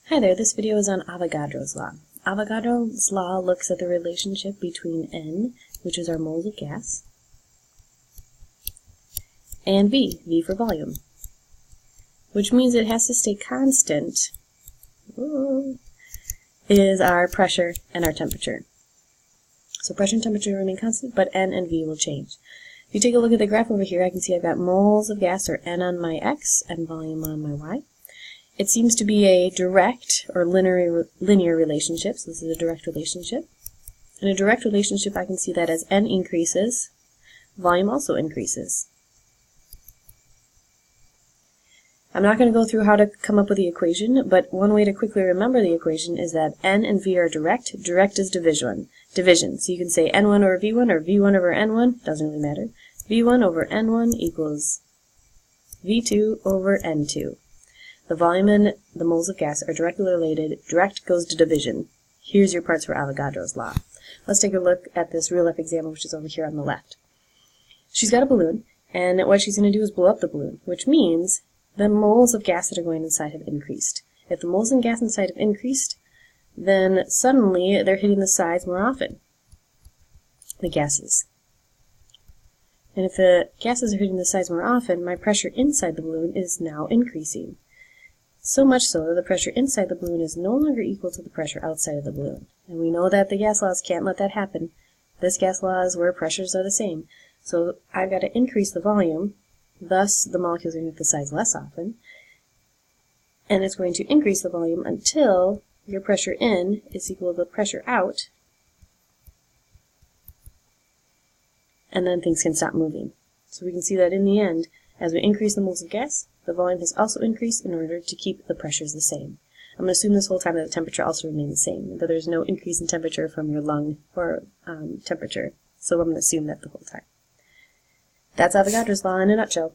Hi there, this video is on Avogadro's law. Avogadro's law looks at the relationship between N, which is our moles of gas, and V for volume, which means it has to stay constant, is our pressure and our temperature. So pressure and temperature remain constant, but N and V will change. If you take a look at the graph over here, I can see I've got moles of gas, or N on my X, and volume on my Y. It seems to be a direct or linear relationship, so this is a direct relationship. In a direct relationship, I can see that as N increases, volume also increases. I'm not going to go through how to come up with the equation, but one way to quickly remember the equation is that N and V are direct. Direct is division. So you can say N1 over V1 or V1 over N1, doesn't really matter. V1 over N1 equals V2 over N2. The volume and the moles of gas are directly related. Direct goes to division. Here's your parts for Avogadro's law. Let's take a look at this real-life example, which is over here on the left. She's got a balloon, and what she's going to do is blow up the balloon, which means the moles of gas that are going inside have increased. If the moles of gas inside have increased, then suddenly they're hitting the sides more often, the gases. And if the gases are hitting the sides more often, my pressure inside the balloon is now increasing. So much so that the pressure inside the balloon is no longer equal to the pressure outside of the balloon. And we know that the gas laws can't let that happen. This gas law is where pressures are the same. So I've got to increase the volume, thus the molecules are going to hit the sides less often. And it's going to increase the volume until your pressure in is equal to the pressure out. And then things can stop moving. So we can see that in the end, as we increase the moles of gas, the volume has also increased in order to keep the pressures the same. I'm going to assume this whole time that the temperature also remains the same, that there's no increase in temperature from your lung or temperature. So I'm going to assume that the whole time. That's Avogadro's law in a nutshell.